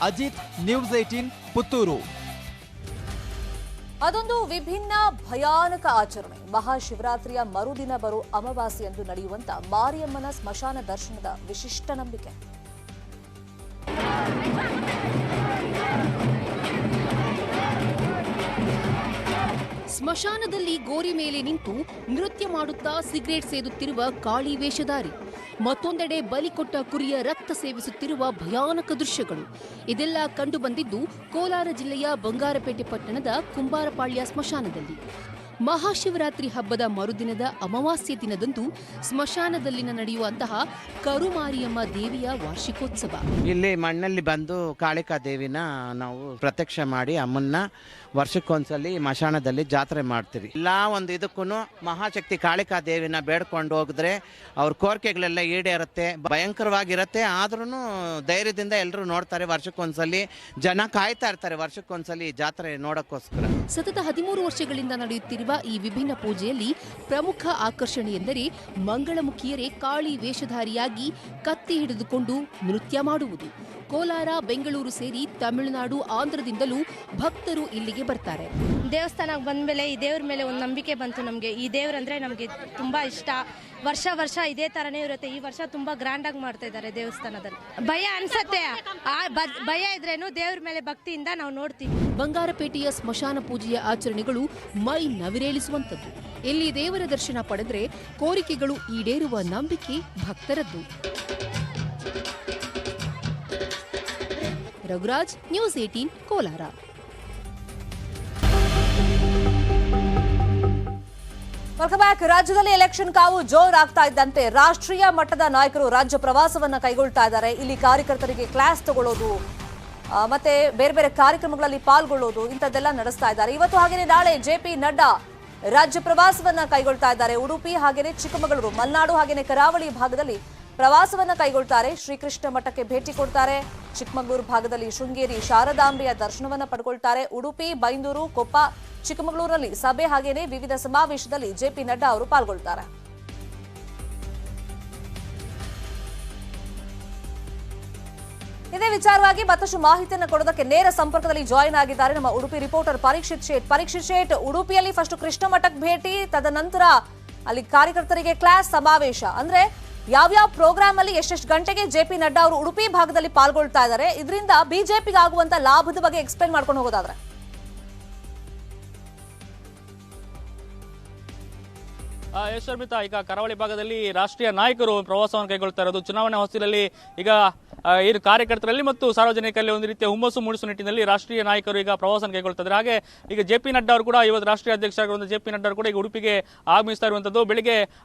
ಅಜಿತ್, ನ್ಯೂಸ್ 18, ಪುತ್ತೂರು. ಅದೊಂದು ವಿಭಿನ್ನ ಭಯಾನಕ ಆಚರಣೆ. ಮಹಾಶಿವರಾತ್ರಿಯ ಮರುದಿನ ಬರೋ ಅಮಾವಾಸ್ಯೆಯಂದು ನಡೆಯುವಂತ ಮಾರಿಯಮ್ಮನ ಸ್ಮಶಾನ ದರ್ಶನದ ವಿಶಿಷ್ಟ ನಂಬಿಕೆ. ಸ್ಮಶಾನದಲ್ಲಿ ಗೋರಿ ಮೇಲೆ ನಿಂತು ನೃತ್ಯ ಮಾಡುತ್ತಾ ಸಿಗರೇಟ್ ಸೇದುತ್ತಿರುವ ಕಾಳಿ ವೇಷಧಾರಿ, ಮತ್ತೊಂದೆಡೆ ಬಲಿ ಕೊಟ್ಟ ಕುರಿಯ ರಕ್ತ ಸೇವಿಸುತ್ತಿರುವ ಭಯಾನಕ ದೃಶ್ಯಗಳು. ಇದೆಲ್ಲ ಕಂಡುಬಂದಿದ್ದು ಕೋಲಾರ ಜಿಲ್ಲೆಯ ಬಂಗಾರಪೇಟೆ ಪಟ್ಟಣದ ಕುಂಬಾರಪಾಳ್ಯ ಸ್ಮಶಾನದಲ್ಲಿ. ಮಹಾಶಿವರಾತ್ರಿ ಹಬ್ಬದ ಮರುದಿನದ ಅಮಾವಾಸ್ಯೆ ದಿನದಂದು ಸ್ಮಶಾನದಲ್ಲಿನ ನಡೆಯುವಂತಹ ಕರುಮಾರಿಯಮ್ಮ ದೇವಿಯ ವಾರ್ಷಿಕೋತ್ಸವ. ಇಲ್ಲಿ ಮಣ್ಣಲ್ಲಿ ಬಂದು ಕಾಳಿಕಾ ದೇವಿನ ನಾವು ಪ್ರತ್ಯಕ್ಷ ಮಾಡಿ ಅಮ್ಮನ್ನ ವರ್ಷಕ್ಕೊಂದ್ಸಲಿ ಮಶಾನದಲ್ಲಿ ಜಾತ್ರೆ ಮಾಡ್ತೀವಿ. ಎಲ್ಲ ಒಂದು ಇದಕ್ಕೂ ಮಹಾಶಕ್ತಿ ಕಾಳಿಕಾ ದೇವಿನ ಬೇಡ್ಕೊಂಡು ಹೋಗಿದ್ರೆ ಅವ್ರ ಕೋರಿಕೆಗಳೆಲ್ಲ ಈಡೇರುತ್ತೆ. ಭಯಂಕರವಾಗಿರುತ್ತೆ, ಆದ್ರೂ ಧೈರ್ಯದಿಂದ ಎಲ್ಲರೂ ನೋಡ್ತಾರೆ. ವರ್ಷಕ್ಕೊಂದ್ಸಲಿ ಜನ ಕಾಯ್ತಾ ಇರ್ತಾರೆ ವರ್ಷಕ್ಕೊಂದ್ಸಲಿ ಜಾತ್ರೆ ನೋಡೋಕ್ಕೋಸ್ಕರ. ಸತತ 13 ವರ್ಷಗಳಿಂದ ನಡೆಯುತ್ತಿರುವ ಈ ವಿಭಿನ್ನ ಪೂಜೆಯಲ್ಲಿ ಪ್ರಮುಖ ಆಕರ್ಷಣೆ ಎಂದರೆ ಮಂಗಳಮುಖಿಯರೇ ಕಾಳಿ ವೇಷಧಾರಿಯಾಗಿ ಕತ್ತಿ ಹಿಡಿದುಕೊಂಡು ನೃತ್ಯ ಮಾಡುವುದು. ಕೋಲಾರ, ಬೆಂಗಳೂರು ಸೇರಿ ತಮಿಳುನಾಡು, ಆಂಧ್ರದಿಂದಲೂ ಭಕ್ತರು ಇಲ್ಲಿಗೆ ಬರ್ತಾರೆ. ದೇವಸ್ಥಾನಕ್ಕೆ ಬಂದಮೇಲೆ ಈ ದೇವ್ರ ಮೇಲೆ ಒಂದು ನಂಬಿಕೆ ಬಂತು ನಮಗೆ. ಈ ದೇವ್ರಂದ್ರೆ ನಮಗೆ ತುಂಬಾ ಇಷ್ಟ. ವರ್ಷ ಇದೇ ತರನೇ ಇರುತ್ತೆ. ಈ ವರ್ಷ ತುಂಬಾ ಗ್ರ್ಯಾಂಡ್ ಆಗಿ ಮಾಡ್ತಾ ಇದ್ದಾರೆ ದೇವಸ್ಥಾನದಲ್ಲಿ. ಭಯ ಅನ್ಸತ್ತೆ, ಭಯ ಇದ್ರೇನು ದೇವ್ರ ಮೇಲೆ ಭಕ್ತಿಯಿಂದ ನಾವು ನೋಡ್ತೀವಿ. ಬಂಗಾರಪೇಟೆಯ ಸ್ಮಶಾನ ಪೂಜೆಯ ಆಚರಣೆಗಳು ಮೈ ನವಿರೇಳಿಸುವಂಥದ್ದು. ಇಲ್ಲಿ ದೇವರ ದರ್ಶನ ಪಡೆದ್ರೆ ಕೋರಿಕೆಗಳು ಈಡೇರುವ ನಂಬಿಕೆ ಭಕ್ತರದ್ದು. Raghuraj, news 18, Kolar. Welcome back. ರಾಜ್ಯದಲ್ಲಿ ಎಲೆಕ್ಷನ್ ಕಾವು ಜೋರಾಗ್ತಾ ಇದ್ದಂತೆ ರಾಷ್ಟ್ರೀಯ ಮಟ್ಟದ ನಾಯಕರು ರಾಜ್ಯ ಪ್ರವಾಸವನ್ನ ಕೈಗೊಳ್ತಾ ಇದ್ದಾರೆ. ಇಲ್ಲಿ ಕಾರ್ಯಕರ್ತರಿಗೆ ಕ್ಲಾಸ್ ತಗೊಳ್ಳೋದು ಮತ್ತೆ ಬೇರೆ ಬೇರೆ ಕಾರ್ಯಕ್ರಮಗಳಲ್ಲಿ ಪಾಲ್ಗೊಳ್ಳೋದು ಇಂಥದ್ದೆಲ್ಲ ನಡೆಸ್ತಾ ಇದ್ದಾರೆ. ಇವತ್ತು ಹಾಗೇನೆ ನಾಳೆ ಜೆಪಿ ನಡ್ಡಾ ರಾಜ್ಯ ಪ್ರವಾಸವನ್ನ ಕೈಗೊಳ್ತಾ ಇದ್ದಾರೆ. ಉಡುಪಿ ಹಾಗೇನೆ ಚಿಕ್ಕಮಗಳೂರು, ಮಲೆನಾಡು ಹಾಗೇನೆ ಕರಾವಳಿ ಭಾಗದಲ್ಲಿ ಪ್ರವಾಸವನ್ನ ಕೈಗೊಳ್ತಾರೆ. ಶ್ರೀಕೃಷ್ಣ ಮಠಕ್ಕೆ ಭೇಟಿ ಕೊಡ್ತಾರೆ. ಚಿಕ್ಕಮಗಳೂರು ಭಾಗದಲ್ಲಿ ಶೃಂಗೇರಿ ಶಾರದಾಂಬೆಯ ದರ್ಶನವನ್ನ ಪಡ್ಕೊಳ್ತಾರೆ. ಉಡುಪಿ, ಬೈಂದೂರು, ಕೊಪ್ಪ, ಚಿಕ್ಕಮಗಳೂರಿನಲ್ಲಿ ಸಭೆ ಹಾಗೇನೆ ವಿವಿಧ ಸಮಾವೇಶದಲ್ಲಿ ಜೆಪಿ ನಡ್ಡಾ ಅವರು ಪಾಲ್ಗೊಳ್ತಾರೆ. ಇದೇ ವಿಚಾರವಾಗಿ ಮತ್ತಷ್ಟು ಮಾಹಿತಿಯನ್ನು ಕೊಡೋದಕ್ಕೆ ನೇರ ಸಂಪರ್ಕದಲ್ಲಿ ಜಾಯಿನ್ ಆಗಿದ್ದಾರೆ ನಮ್ಮ ಉಡುಪಿ ರಿಪೋರ್ಟರ್ ಪರೀಕ್ಷಿತ್ ಶೇಟ್. ಪರೀಕ್ಷಿತ್ ಶೇಟ್, ಉಡುಪಿಯಲ್ಲಿ ಫಸ್ಟ್ ಕೃಷ್ಣ ಮಠಕ್ಕೆ ಭೇಟಿ, ತದನಂತರ ಅಲ್ಲಿ ಕಾರ್ಯಕರ್ತರಿಗೆ ಕ್ಲಾಸ್ ಸಮಾವೇಶ, ಅಂದ್ರೆ ಯಾವ್ಯಾವ ಪ್ರೋಗ್ರಾಮ್ ಅಲ್ಲಿ ಎಷ್ಟೆಷ್ಟು ಗಂಟೆಗೆ ಜೆಪಿ ನಡ್ಡಾ ಅವರು ಉಡುಪಿ ಭಾಗದಲ್ಲಿ ಪಾಲ್ಗೊಳ್ತಾ ಇದ್ದಾರೆ, ಇದರಿಂದ ಬಿಜೆಪಿಗೆ ಆಗುವಂತ ಲಾಭದ ಬಗ್ಗೆ ಎಕ್ಸ್ಪ್ಲೇನ್ ಮಾಡ್ಕೊಂಡು ಹೋಗೋದಾದ್ರೆ? ಯಶೋರ್ಮಿತಾ, ಈಗ ಕರಾವಳಿ ಭಾಗದಲ್ಲಿ ರಾಷ್ಟ್ರೀಯ ನಾಯಕರು ಪ್ರವಾಸವನ್ನು ಕೈಗೊಳ್ತಾ ಇರೋದು. ಚುನಾವಣೆ ಹೊಸ್ತಿಲಲ್ಲಿ ಈಗ ಈ ಕಾರ್ಯಕರ್ತರಲ್ಲಿ ಮತ್ತು ಸಾರ್ವಜನಿಕರಲ್ಲಿ ಒಂದು ರೀತಿಯ ಹುಮ್ಮಸ್ಸು ಮೂಡಿಸುವ ನಿಟ್ಟಿನಲ್ಲಿ ರಾಷ್ಟ್ರೀಯ ನಾಯಕರು ಈಗ ಪ್ರವಾಸವನ್ನು ಕೈಗೊಳ್ತಾ ಇದ್ದಾರೆ. ಹಾಗೆ ಈಗ ಜೆಪಿ ನಡ್ಡಾ ಅವರು ಕೂಡ ಇವತ್ತು ರಾಷ್ಟ್ರೀಯ ಅಧ್ಯಕ್ಷರಾಗಿರುವಂಥ ಜೆಪಿ ನಡ್ಡಾ ಅವರು ಕೂಡ ಈಗ ಉಡುಪಿಗೆ ಆಗಮಿಸ್ತಾ ಇರುವಂಥದ್ದು. ಬೆಳಿಗ್ಗೆ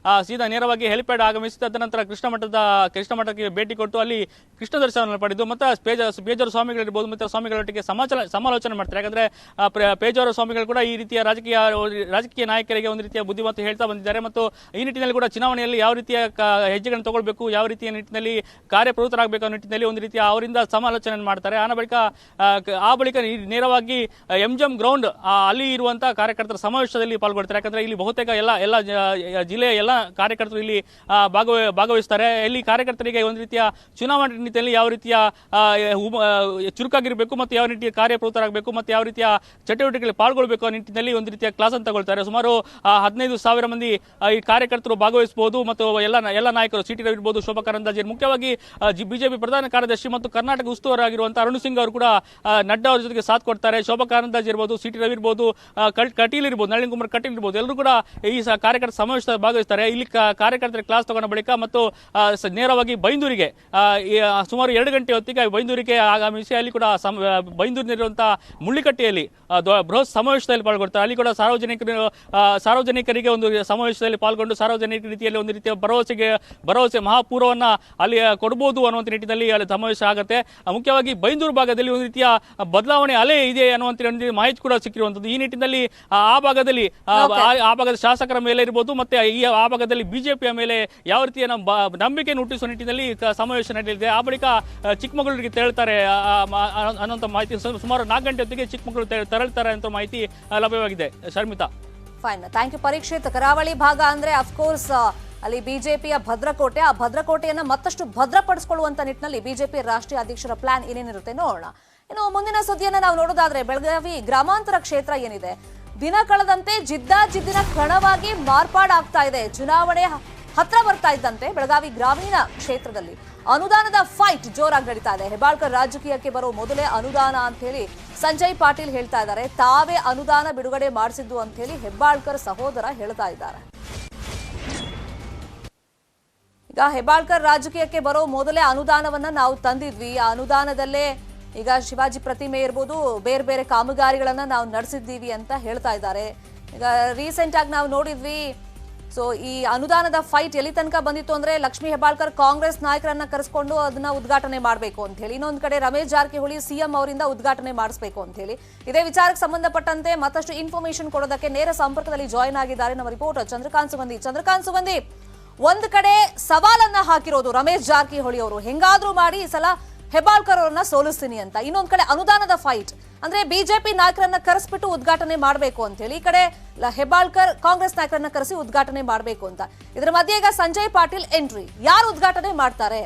ಸೀದಾ ನೇರವಾಗಿ ಹೆಲಿಪ್ಯಾಡ್ ಆಗಮಿಸಿ ತದನಂತರ ಕೃಷ್ಣ ಮಠಕ್ಕೆ ಭೇಟಿ ಕೊಟ್ಟು ಅಲ್ಲಿ ಕೃಷ್ಣ ದರ್ಶನವನ್ನು ಪಡೆದು ಮತ್ತೆ ಪೇಜಾವರ ಸ್ವಾಮಿಗಳಿರ್ಬೋದು ಮತ್ತು ಸ್ವಾಮಿಗಳೊಟ್ಟಿಗೆ ಸಮಾಲೋಚನೆ ಮಾಡ್ತಾರೆ. ಯಾಕಂದ್ರೆ ಪೇಜಾವರ ಸ್ವಾಮಿಗಳು ಕೂಡ ಈ ರೀತಿಯ ರಾಜಕೀಯ ನಾಯಕರಿಗೆ ಒಂದು ರೀತಿಯ ಬುದ್ಧಿಮತ್ತು ಹೇಳ್ತಾ ಬಂದಿದ್ದಾರೆ ಮತ್ತು ಈ ನಿಟ್ಟಿನಲ್ಲಿ ಕೂಡ ಚುನಾವಣೆಯಲ್ಲಿ ಯಾವ ರೀತಿಯ ಹೆಜ್ಜೆಗಳನ್ನು ತಗೊಳ್ಬೇಕು, ಯಾವ ರೀತಿಯ ನಿಟ್ಟಿನಲ್ಲಿ ಕಾರ್ಯಪ್ರವೃತ್ತರಾಗಬೇಕು ಅನ್ನೋ ನಿಟ್ಟಿನಲ್ಲಿ ಒಂದು ರೀತಿಯ ಅವರಿಂದ ಸಮಾಲೋಚನೆ ಮಾಡ್ತಾರೆ. ಆ ಬಳಿಕ ನೇರವಾಗಿ ಎಂಜಿಎಂ ಗ್ರೌಂಡ್ ಅಲ್ಲಿ ಇರುವಂತಹ ಕಾರ್ಯಕರ್ತರ ಸಮಾವೇಶದಲ್ಲಿ ಪಾಲ್ಗೊಳ್ತಾರೆ. ಯಾಕಂದ್ರೆ ಇಲ್ಲಿ ಬಹುತೇಕ ಎಲ್ಲ ಜಿಲ್ಲೆಯ ಎಲ್ಲ ಕಾರ್ಯಕರ್ತರು ಇಲ್ಲಿ ಭಾಗವಹಿಸ್ತಾರೆ. ಇಲ್ಲಿ ಕಾರ್ಯಕರ್ತರಿಗೆ ಒಂದು ರೀತಿಯ ಚುನಾವಣೆ ನಿಟ್ಟಿನಲ್ಲಿ ಯಾವ ರೀತಿಯ ಚುರುಕಾಗಿರಬೇಕು ಮತ್ತು ಯಾವ ರೀತಿಯ ಕಾರ್ಯಪ್ರವೃತ್ತರಾಗಬೇಕು ಮತ್ತು ಯಾವ ರೀತಿಯ ಚಟುವಟಿಕೆಗಳಲ್ಲಿ ಪಾಲ್ಗೊಳ್ಬೇಕು ಅನ್ನೋ ನಿಟ್ಟಿನಲ್ಲಿ ಒಂದು ರೀತಿಯ ಕ್ಲಾಸ್ ಅಂತ ತಗೊಳ್ತಾರೆ. ಸುಮಾರು 15,000 ಮಂದಿ ಈ ಕಾರ್ಯಕರ್ತರು ಭಾಗವಹಿಸಬಹುದು ಮತ್ತು ಎಲ್ಲ ನಾಯಕರು ಸಿ ಟಿ ರವಿ ಇರ್ಬೋದು, ಶೋಭಾ ಕರಂದ್ಲಾಜೆ, ಮುಖ್ಯವಾಗಿ ಬಿಜೆಪಿ ಪ್ರಧಾನ ಕಾರ್ಯದರ್ಶಿ ಮತ್ತು ಕರ್ನಾಟಕ ಉಸ್ತುವಾರಾಗಿರುವಂತಹ ಅರುಣ್ ಸಿಂಗ್ ಅವರು ಕೂಡ ನಡ್ಡಾ ಅವರ ಜೊತೆಗೆ ಸಾಥ್ ಕೊಡ್ತಾರೆ. ಶೋಭಾ ಕರಂದ್ಲಾಜೆ ಇರ್ಬೋದು, ಸಿ ಟಿ ರವಿ ಇರ್ಬೋದು, ಕಟೀಲ್ ಇರ್ಬೋದು, ನಳಿನ್ ಕುಮಾರ್ ಕಟೀಲ್ ಇರ್ಬೋದು, ಎಲ್ಲರೂ ಕೂಡ ಈ ಕಾರ್ಯಕರ್ತರ ಸಮಾವೇಶದಲ್ಲಿ ಭಾಗವಹಿಸ್ತಾರೆ. ಇಲ್ಲಿ ಕಾರ್ಯಕರ್ತರ ಕ್ಲಾಸ್ ತಗೊಂಡ ಬಳಿಕ ಮತ್ತು ನೇರವಾಗಿ ಬೈಂದೂರಿಗೆ ಸುಮಾರು 2 ಗಂಟೆ ಹೊತ್ತಿಗೆ ಬೈಂದೂರಿಗೆ ಆಗಮಿಸಿ ಅಲ್ಲಿ ಕೂಡ ಬೈಂದೂರಿನಲ್ಲಿರುವಂತಹ ಮುಳ್ಳಿಕಟ್ಟೆಯಲ್ಲಿ ಬೃಹತ್ ಸಮಾವೇಶದಲ್ಲಿ ಪಾಲ್ಗೊಳ್ತಾರೆ. ಅಲ್ಲಿ ಕೂಡ ಸಾರ್ವಜನಿಕರಿಗೆ ಒಂದು ಸಮಾವೇಶದಲ್ಲಿ ಪಾಲ್ಗೊಂಡು ಸಾರ್ವಜನಿಕ ರೀತಿಯಲ್ಲಿ ಒಂದು ರೀತಿಯ ಭರವಸೆ ಮಹಾಪೂರ್ವವನ್ನ ಅಲ್ಲಿ ಕೊಡಬಹುದು ಅನ್ನುವಂಥ ನಿಟ್ಟಿನಲ್ಲಿ ಅಲ್ಲಿ ಸಮಾವೇಶ ಆಗುತ್ತೆ. ಮುಖ್ಯವಾಗಿ ಬೈಂದೂರು ಭಾಗದಲ್ಲಿ ಒಂದು ರೀತಿಯ ಬದಲಾವಣೆ ಅಲೆ ಇದೆ ಅನ್ನುವಂಥ ಮಾಹಿತಿ ಕೂಡ ಸಿಕ್ಕಿರುವಂಥದ್ದು. ಈ ನಿಟ್ಟಿನಲ್ಲಿ ಆ ಭಾಗದ ಶಾಸಕರ ಮೇಲೆ ಇರ್ಬೋದು ಮತ್ತೆ ಆ ಭಾಗದಲ್ಲಿ ಬಿಜೆಪಿಯ ಮೇಲೆ ಯಾವ ರೀತಿಯ ನಂಬಿಕೆ ಹುಟ್ಟಿಸುವ ನಿಟ್ಟಿನಲ್ಲಿ ಸಮಾವೇಶ ನಡೆಯಲಿದೆ. ಆ ಬಳಿಕ ಚಿಕ್ಕಮಗಳೂರಿಗೆ ತೆರಳುತ್ತಾರೆ ಅನ್ನುವಂಥ ಮಾಹಿತಿ ಸುಮಾರು 4 ಗಂಟೆ ಹೊತ್ತಿಗೆ ಚಿಕ್ಕಮಗಳೂರು ತೆರಳುತ್ತಾರೆ ಅಂತ ಮಾಹಿತಿ ಲಭ್ಯವಾಗಿದೆ. Sharmita, fine, thank you Parikshit. ಕರಾವಳಿ ಭಾಗ ಅಂದ್ರೆ ಅಫ್ಕೋರ್ಸ್ ಅಲ್ಲಿ ಬಿಜೆಪಿಯ ಭದ್ರಕೋಟೆ, ಆ ಭದ್ರಕೋಟೆಯನ್ನ ಮತ್ತಷ್ಟು ಭದ್ರಪಡಿಸಿಕೊಳ್ಳುವಂತ ನಿಟ್ಟಿನಲ್ಲಿ ಬಿಜೆಪಿ ರಾಷ್ಟ್ರೀಯ ಅಧ್ಯಕ್ಷರ ಪ್ಲಾನ್ ಏನೇನಿರುತ್ತೆ ನೋಡೋಣ. ಇನ್ನು ಮುಂದಿನ ಸುದ್ದಿಯನ್ನ ನಾವು ನೋಡೋದಾದ್ರೆ ಬೆಳಗಾವಿ ಗ್ರಾಮಾಂತರ ಕ್ಷೇತ್ರ ಏನಿದೆ, ದಿನ ಕಳೆದಂತೆ ಜಿದ್ದಿನ ಕಣವಾಗಿ ಮಾರ್ಪಾಡಾಗ್ತಾ ಇದೆ. ಚುನಾವಣೆ ಹತ್ರ ಬರ್ತಾ ಇದ್ದಂತೆ ಬೆಳಗಾವಿ ಗ್ರಾಮೀಣ ಕ್ಷೇತ್ರದಲ್ಲಿ ಅನುದಾನದ ಫೈಟ್ ಜೋರಾಗಿ ನಡೀತಾ ಇದೆ. ಹೆಬ್ಬಾಳ್ಕರ್ ರಾಜಕೀಯಕ್ಕೆ ಬರೋ ಮೊದಲೇ ಅನುದಾನ ಅಂತ ಹೇಳಿ ಸಂಜಯ್ ಪಾಟೀಲ್ ಹೇಳ್ತಾ ಇದ್ದಾರೆ. ತಾವೇ ಅನುದಾನ ಬಿಡುಗಡೆ ಮಾಡಿಸಿದ್ದು ಅಂತ ಹೇಳಿ ಹೆಬ್ಬಾಳ್ಕರ್ ಸಹೋದರ ಹೇಳ್ತಾ ಇದ್ದಾರೆ. ಈಗ ಹೆಬ್ಬಾಳ್ಕರ್ ರಾಜಕೀಯಕ್ಕೆ ಬರೋ ಮೊದಲೇ ಅನುದಾನವನ್ನ ನಾವು ತಂದಿದ್ವಿ, ಆ ಅನುದಾನದಲ್ಲೇ ಈಗ ಶಿವಾಜಿ ಪ್ರತಿಮೆ ಇರ್ಬೋದು, ಬೇರೆ ಬೇರೆ ಕಾಮಗಾರಿಗಳನ್ನ ನಾವು ನಡೆಸಿದ್ದೀವಿ ಅಂತ ಹೇಳ್ತಾ ಇದ್ದಾರೆ. ಈಗ ರೀಸೆಂಟ್ ಆಗಿ ನಾವು ನೋಡಿದ್ವಿ. ಸೊ ಈ ಅನುದಾನದ ಫೈಟ್ ಎಲ್ಲಿ ತನಕ ಬಂದಿತ್ತು ಅಂದ್ರೆ ಲಕ್ಷ್ಮೀ ಹೆಬ್ಬಾಳ್ಕರ್ ಕಾಂಗ್ರೆಸ್ ನಾಯಕರನ್ನ ಕರೆಸ್ಕೊಂಡು ಅದನ್ನ ಉದ್ಘಾಟನೆ ಮಾಡಬೇಕು ಅಂತ ಹೇಳಿ, ಇನ್ನೊಂದು ಕಡೆ ರಮೇಶ್ ಜಾರಕಿಹೊಳಿ ಸಿಎಂ ಅವರಿಂದ ಉದ್ಘಾಟನೆ ಮಾಡಿಸಬೇಕು ಅಂತ ಹೇಳಿ, ಇದೇ ವಿಚಾರಕ್ಕೆ ಸಂಬಂಧಪಟ್ಟಂತೆ ಮತ್ತಷ್ಟು ಇನ್ಫಾರ್ಮೇಶನ್ ಕೊಡೋದಕ್ಕೆ ನೇರ ಸಂಪರ್ಕದಲ್ಲಿ ಜಾಯಿನ್ ಆಗಿದ್ದಾರೆ ನಮ್ಮ ರಿಪೋರ್ಟರ್ ಚಂದ್ರಕಾಂತ್ ಸುಗಂಧಿ. ಒಂದ್ ಕಡೆ ಸವಾಲನ್ನ ಹಾಕಿರೋದು ರಮೇಶ್ ಜಾರಕಿಹೊಳಿ ಅವರು, ಹೆಂಗಾದ್ರೂ ಮಾಡಿ ಈ ಸಲ ಹೆಬ್ಬಾಳ್ಕರ್ ಅವರನ್ನ ಸೋಲಿಸ್ತೀನಿ ಅಂತ. ಇನ್ನೊಂದ್ ಕಡೆ ಅನುದಾನದ ಫೈಟ್ ಅಂದ್ರೆ ಬಿಜೆಪಿ ನಾಯಕರನ್ನ ಕರೆಸ್ಬಿಟ್ಟು ಉದ್ಘಾಟನೆ ಮಾಡಬೇಕು ಅಂತ ಹೇಳಿ, ಈ ಕಡೆ ಹೆಬ್ಬಾಳ್ಕರ್ ಕಾಂಗ್ರೆಸ್ ನಾಯಕರನ್ನ ಕರೆಸಿ ಉದ್ಘಾಟನೆ ಮಾಡಬೇಕು ಅಂತ. ಇದರ ಮಧ್ಯೆ ಈಗ ಸಂಜಯ್ ಪಾಟೀಲ್ ಎಂಟ್ರಿ, ಯಾರು ಉದ್ಘಾಟನೆ ಮಾಡ್ತಾರೆ?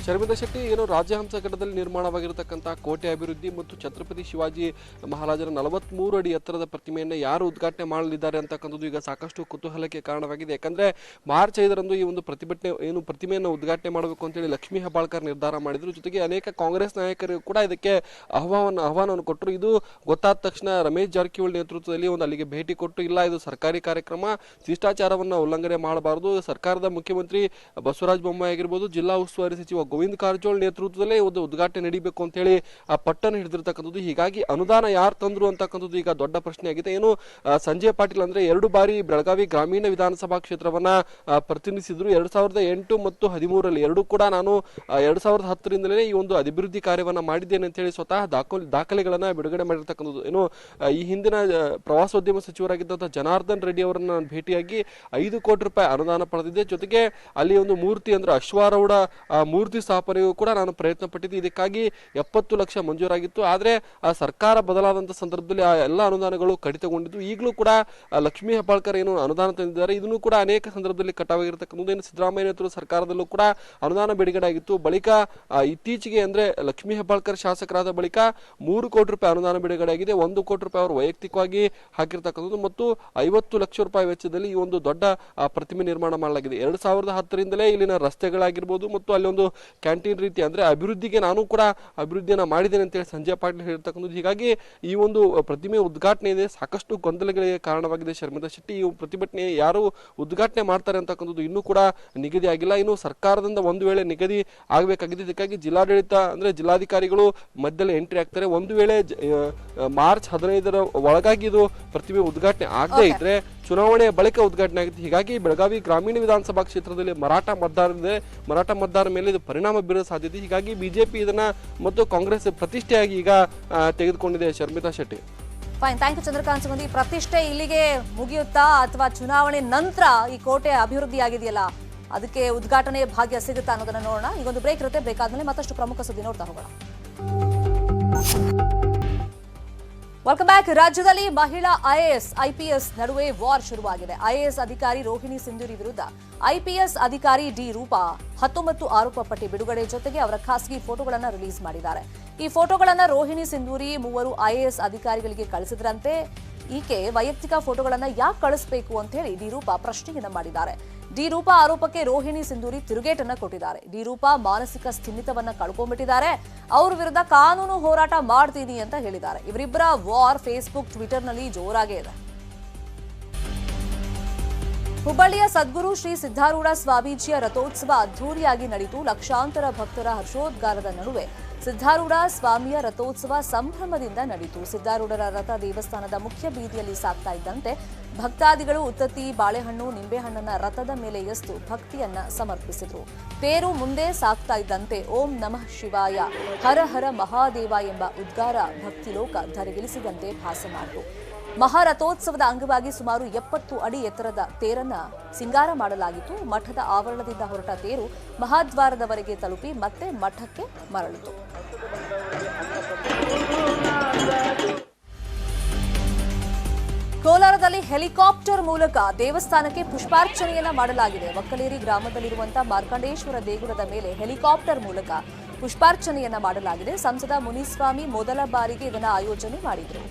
ಶರ್ಮಿಳಾ ಶೆಟ್ಟಿ, ಏನು ರಾಜಹಂಸ ಘಟ್ಟದಲ್ಲಿ ನಿರ್ಮಾಣವಾಗಿರತಕ್ಕಂತಹ ಕೋಟೆ ಅಭಿವೃದ್ಧಿ ಮತ್ತು ಛತ್ರಪತಿ ಶಿವಾಜಿ ಮಹಾರಾಜರ 43 ಅಡಿ ಎತ್ತರದ ಪ್ರತಿಮೆಯನ್ನು ಯಾರು ಉದ್ಘಾಟನೆ ಮಾಡಲಿದ್ದಾರೆ ಅಂತಕ್ಕಂಥದ್ದು ಈಗ ಸಾಕಷ್ಟು ಕುತೂಹಲಕ್ಕೆ ಕಾರಣವಾಗಿದೆ. ಯಾಕಂದ್ರೆ ಮಾರ್ಚ್ 5ರಂದು ಈ ಒಂದು ಪ್ರತಿಮೆಯನ್ನು ಉದ್ಘಾಟನೆ ಮಾಡಬೇಕು ಅಂತೇಳಿ ಲಕ್ಷ್ಮೀ ಹೆಬ್ಬಾಳ್ಕರ್ ನಿರ್ಧಾರ ಮಾಡಿದ್ರು. ಜೊತೆಗೆ ಅನೇಕ ಕಾಂಗ್ರೆಸ್ ನಾಯಕರು ಕೂಡ ಇದಕ್ಕೆ ಆಹ್ವಾನವನ್ನು ಕೊಟ್ಟರು. ಇದು ಗೊತ್ತಾದ ತಕ್ಷಣ ರಮೇಶ್ ಜಾರಕಿಹೊಳಿ ನೇತೃತ್ವದಲ್ಲಿ ಒಂದು ಅಲ್ಲಿಗೆ ಭೇಟಿ ಕೊಟ್ಟು, ಇಲ್ಲ ಇದು ಸರ್ಕಾರಿ ಕಾರ್ಯಕ್ರಮ, ಶಿಷ್ಟಾಚಾರವನ್ನು ಉಲ್ಲಂಘನೆ ಮಾಡಬಾರದು, ಸರ್ಕಾರದ ಮುಖ್ಯಮಂತ್ರಿ ಬಸವರಾಜ ಬೊಮ್ಮಾಯಿ ಆಗಿರ್ಬೋದು, ಜಿಲ್ಲಾ ಉಸ್ತುವಾರಿ ಸಚಿವ ಗೋವಿಂದ ಕಾರಜೋಳ ನೇತೃತ್ವದಲ್ಲೇ ಒಂದು ಉದ್ಘಾಟನೆ ನಡೀಬೇಕು ಅಂತ ಹೇಳಿ ಆ ಪಟ್ಟನ್ನು ಹಿಡಿದಿರ್ತಕ್ಕಂಥದ್ದು. ಹೀಗಾಗಿ ಅನುದಾನ ಯಾರು ತಂದ್ರು ಅಂತಕ್ಕಂಥದ್ದು ಈಗ ದೊಡ್ಡ ಪ್ರಶ್ನೆ ಆಗಿದೆ. ಏನು ಸಂಜಯ್ ಪಾಟೀಲ್ ಅಂದ್ರೆ 2 ಬಾರಿ ಬೆಳಗಾವಿ ಗ್ರಾಮೀಣ ವಿಧಾನಸಭಾ ಕ್ಷೇತ್ರವನ್ನ ಪ್ರತಿನಿಧಿಸಿದ್ರು. 2008 ಮತ್ತು 2013ರಲ್ಲಿ ಎರಡೂ ಕೂಡ ನಾನು 2010ರಿಂದಲೇ ಈ ಒಂದು ಅಭಿವೃದ್ಧಿ ಕಾರ್ಯವನ್ನ ಮಾಡಿದ್ದೇನೆ ಅಂತ ಹೇಳಿ ಸ್ವತಃ ದಾಖಲೆಗಳನ್ನ ಬಿಡುಗಡೆ ಮಾಡಿರ್ತಕ್ಕಂಥದ್ದು. ಏನು ಈ ಹಿಂದಿನ ಪ್ರವಾಸೋದ್ಯಮ ಸಚಿವರಾಗಿದ್ದಂತಹ ಜನಾರ್ದನ್ ರೆಡ್ಡಿ ಅವರನ್ನ ಭೇಟಿಯಾಗಿ 5 ಕೋಟಿ ರೂಪಾಯಿ ಅನುದಾನ ಪಡೆದಿದ್ದೆ. ಜೊತೆಗೆ ಅಲ್ಲಿ ಒಂದು ಮೂರ್ತಿ ಅಂದ್ರೆ ಅಶ್ವಾರೂಢ ಮೂರ್ತಿ ಸ್ಥಾಪನೆಗೂ ಕೂಡ ನಾನು ಪ್ರಯತ್ನ ಪಟ್ಟಿದ್ದೆ. ಇದಕ್ಕಾಗಿ 70 ಲಕ್ಷ ಮಂಜೂರಾಗಿತ್ತು. ಆದ್ರೆ ಆ ಸರ್ಕಾರ ಬದಲಾದಂತ ಸಂದರ್ಭದಲ್ಲಿ ಆ ಎಲ್ಲ ಅನುದಾನಗಳು ಕಡಿತಗೊಂಡಿದ್ದು. ಈಗಲೂ ಕೂಡ ಲಕ್ಷ್ಮೀ ಹೆಬ್ಬಾಳ್ಕರ್ ಏನು ಅನುದಾನ ತಂದಿದ್ದಾರೆ, ಇದನ್ನು ಕೂಡ ಅನೇಕ ಸಂದರ್ಭದಲ್ಲಿ ಕಟಾವಾಗಿರ್ತಕ್ಕಂಥದ್ದು. ಏನು ಸಿದ್ದರಾಮಯ್ಯ ನೇತೃತ್ವದ ಸರ್ಕಾರದಲ್ಲೂ ಕೂಡ ಅನುದಾನ ಬಿಡುಗಡೆ ಆಗಿತ್ತು. ಬಳಿಕ ಇತ್ತೀಚೆಗೆ ಅಂದ್ರೆ ಲಕ್ಷ್ಮೀ ಹೆಬ್ಬಾಳ್ಕರ್ ಶಾಸಕರಾದ ಬಳಿಕ 3 ಕೋಟಿ ರೂಪಾಯಿ ಅನುದಾನ ಬಿಡುಗಡೆ ಆಗಿದೆ. 1 ಕೋಟಿ ರೂಪಾಯಿ ಅವರು ವೈಯಕ್ತಿಕವಾಗಿ ಹಾಕಿರ್ತಕ್ಕಂಥದ್ದು ಮತ್ತು 50 ಲಕ್ಷ ರೂಪಾಯಿ ವೆಚ್ಚದಲ್ಲಿ ಈ ಒಂದು ದೊಡ್ಡ ಪ್ರತಿಮೆ ನಿರ್ಮಾಣ ಮಾಡಲಾಗಿದೆ. 2010ರಿಂದಲೇ ಇಲ್ಲಿನ ರಸ್ತೆಗಳಾಗಿರ್ಬೋದು ಮತ್ತು ಅಲ್ಲಿ ಒಂದು ಕ್ಯಾಂಟೀನ್ ರೀತಿ ಅಂದ್ರೆ ಅಭಿವೃದ್ಧಿಗೆ ನಾನು ಕೂಡ ಅಭಿವೃದ್ಧಿಯನ್ನ ಮಾಡಿದ್ದೇನೆ ಅಂತೇಳಿ ಸಂಜಯ್ ಪಾಟೀಲ್ ಹೇಳಿರ್ತಕ್ಕಂಥದ್ದು. ಹೀಗಾಗಿ ಈ ಒಂದು ಪ್ರತಿಮೆ ಉದ್ಘಾಟನೆ ಇದೆ, ಸಾಕಷ್ಟು ಗೊಂದಲಗಳಿಗೆ ಕಾರಣವಾಗಿದೆ. ಶರ್ಮಿಳಾ ಶೆಟ್ಟಿ, ಈ ಪ್ರತಿಭಟನೆ ಯಾರು ಉದ್ಘಾಟನೆ ಮಾಡ್ತಾರೆ ಅಂತಕ್ಕಂಥದ್ದು ಇನ್ನೂ ಕೂಡ ನಿಗದಿ ಆಗಿಲ್ಲ. ಇನ್ನು ಸರ್ಕಾರದಿಂದ ಒಂದು ವೇಳೆ ನಿಗದಿ ಆಗಬೇಕಾಗಿದೆ. ಇದಕ್ಕಾಗಿ ಜಿಲ್ಲಾಡಳಿತ ಅಂದ್ರೆ ಜಿಲ್ಲಾಧಿಕಾರಿಗಳು ಮಧ್ಯದಲ್ಲಿ ಎಂಟ್ರಿ ಆಗ್ತಾರೆ. ಒಂದು ವೇಳೆ ಮಾರ್ಚ್ 15ರ ಒಳಗಾಗಿ ಇದು ಪ್ರತಿಮೆ ಉದ್ಘಾಟನೆ ಆಗದೇ ಇದ್ರೆ ಚುನಾವಣೆಯ ಬಳಿಕ ಉದ್ಘಾಟನೆ ಆಗುತ್ತೆ. ಹೀಗಾಗಿ ಬೆಳಗಾವಿ ಗ್ರಾಮೀಣ ವಿಧಾನಸಭಾ ಕ್ಷೇತ್ರದಲ್ಲಿ ಮರಾಠ ಮತದಾರರ ಮೇಲೆ ಇದು ಪರಿಣಾಮ ಬೀರುವ ಸಾಧ್ಯತೆ. ಹೀಗಾಗಿ ಬಿಜೆಪಿ ಇದನ್ನ ಮತ್ತು ಕಾಂಗ್ರೆಸ್ ಪ್ರತಿಷ್ಠೆಯಾಗಿ ಈಗ ತೆಗೆದುಕೊಂಡಿದೆ. Sharmila Shetty. Fine, thank you Chandrakant Sugandhi. ಪ್ರತಿಷ್ಠೆ ಇಲ್ಲಿಗೆ ಮುಗಿಯುತ್ತಾ ಅಥವಾ ಚುನಾವಣೆ ನಂತರ ಈ ಕೋಟೆ ಅಭಿವೃದ್ಧಿ ಆಗಿದೆಯಲ್ಲ ಅದಕ್ಕೆ ಉದ್ಘಾಟನೆ ಭಾಗ್ಯ ಸಿಗುತ್ತಾ ಅನ್ನೋದನ್ನ ನೋಡೋಣ. ಈಗೊಂದು ಬ್ರೇಕ್ ಇರುತ್ತೆ. ಬ್ರೇಕ್ ಆದ್ಮೇಲೆ ಮತ್ತಷ್ಟು ಪ್ರಮುಖ ಸುದ್ದಿ ನೋಡ್ತಾ ಹೋಗೋಣ. Welcome back. ರಾಜ್ಯದಲ್ಲಿ ಮಹಿಳಾ ಐಎಎಸ್ ಐಪಿಎಸ್ ನಡುವೆ ವಾರ್ ಶುರುವಾಗಿದೆ. ಐಎಎಸ್ ಅಧಿಕಾರಿ ರೋಹಿಣಿ ಸಿಂಧೂರಿ ವಿರುದ್ಧ ಐಪಿಎಸ್ ಅಧಿಕಾರಿ ಡಿ ರೂಪಾ 19 ಆರೋಪ ಪಟ್ಟಿ ಬಿಡುಗಡೆ ಜೊತೆಗೆ ಅವರ ಖಾಸಗಿ ಫೋಟೋಗಳನ್ನು ರಿಲೀಸ್ ಮಾಡಿದ್ದಾರೆ. ಈ ಫೋಟೋಗಳನ್ನು ರೋಹಿಣಿ ಸಿಂಧೂರಿ 3 ಐಎಎಸ್ ಅಧಿಕಾರಿಗಳಿಗೆ ಕಳಿಸಿದ್ರಂತೆ. ಈಕೆ ವೈಯಕ್ತಿಕ ಫೋಟೋಗಳನ್ನು ಯಾಕೆ ಕಳಿಸಬೇಕು ಅಂತ ಹೇಳಿ ಡಿ ರೂಪಾ ಪ್ರಶ್ನೆಯನ್ನ ಮಾಡಿದ್ದಾರೆ. ಡಿ ರೂಪಾ ಆರೋಪಕ್ಕೆ ರೋಹಿಣಿ ಸಿಂಧೂರಿ ತಿರುಗೇಟನ್ನ ಕೊಟ್ಟಿದ್ದಾರೆ. ಡಿ ರೂಪಾ ಮಾನಸಿಕ ಸ್ಥಿಮಿತವನ್ನ ಕಳ್ಕೊಂಡ್ಬಿಟ್ಟಿದ್ದಾರೆ. ಅವ್ರ ವಿರುದ್ಧ ಕಾನೂನು ಹೋರಾಟ ಮಾಡ್ತೀನಿ ಅಂತ ಹೇಳಿದ್ದಾರೆ. ಇವರಿಬ್ಬರ ವಾರ್ ಫೇಸ್ಬುಕ್ ಟ್ವಿಟರ್ನಲ್ಲಿ ಜೋರಾಗೇ ಇದೆ. ಹುಬ್ಬಳ್ಳಿಯ ಸದ್ಗುರು ಶ್ರೀ ಸಿದ್ಧಾರೂಢ ಸ್ವಾಮೀಜಿಯ ರಥೋತ್ಸವ ಅದ್ದೂರಿಯಾಗಿ ನಡೆಯಿತು. ಲಕ್ಷಾಂತರ ಭಕ್ತರ ಹರ್ಷೋದ್ಗಾರದ ನಡುವೆ ಸಿದ್ಧಾರೂಢ ಸ್ವಾಮಿಯ ರಥೋತ್ಸವ ಸಂಭ್ರಮದಿಂದ ನಡೆಯಿತು. ಸಿದ್ಧಾರೂಢರ ರಥ ದೇವಸ್ಥಾನದ ಮುಖ್ಯ ಬೀದಿಯಲ್ಲಿ ಸಾಗ್ತಾ ಇದ್ದಂತೆ ಭಕ್ತಾದಿಗಳು ಉತ್ತತ್ತಿ, ಬಾಳೆಹಣ್ಣು, ನಿಂಬೆಹಣ್ಣನ್ನ ರಥದ ಮೇಲೆ ಎಸ್ತು ಭಕ್ತಿಯನ್ನ ಸಮರ್ಪಿಸಿದ್ರು. ತೇರು ಮುಂದೆ ಸಾಗ್ತಾ ಇದ್ದಂತೆ ಓಂ ನಮಃ ಶಿವಾಯ, ಹರ ಹರ ಮಹಾದೇವ ಎಂಬ ಉದ್ಗಾರ ಭಕ್ತಿಲೋಕ ಧರೆಗಿಳಿಸಿದಂತೆ ಭಾಸ ಮಾಡಿತು. ಮಹಾರಥೋತ್ಸವದ ಅಂಗವಾಗಿ ಸುಮಾರು 70 ಅಡಿ ಎತ್ತರದ ತೇರನ್ನ ಸಿಂಗಾರ ಮಾಡಲಾಗಿತ್ತು. ಮಠದ ಆವರಣದಿಂದ ಹೊರಟ ತೇರು ಮಹಾದ್ವಾರದವರೆಗೆ ತಲುಪಿ ಮತ್ತೆ ಮಠಕ್ಕೆ ಮರಳಿತು. ಕೋಲಾರದಲ್ಲಿ ಹೆಲಿಕಾಪ್ಟರ್ ಮೂಲಕ ದೇವಸ್ಥಾನಕ್ಕೆ ಪುಷ್ಪಾರ್ಚನೆಯನ್ನ ಮಾಡಲಾಗಿದೆ. ಒಕ್ಕಲೇರಿ ಗ್ರಾಮದಲ್ಲಿರುವಂತಹ ಮಾರ್ಕಂಡೇಶ್ವರ ದೇಗುಲದ ಮೇಲೆ ಹೆಲಿಕಾಪ್ಟರ್ ಮೂಲಕ ಪುಷ್ಪಾರ್ಚನೆಯನ್ನ ಮಾಡಲಾಗಿದೆ. ಸಂಸದ ಮುನಿಸ್ವಾಮಿ ಮೊದಲ ಬಾರಿಗೆ ಇದನ್ನ ಆಯೋಜನೆ ಮಾಡಿದರು.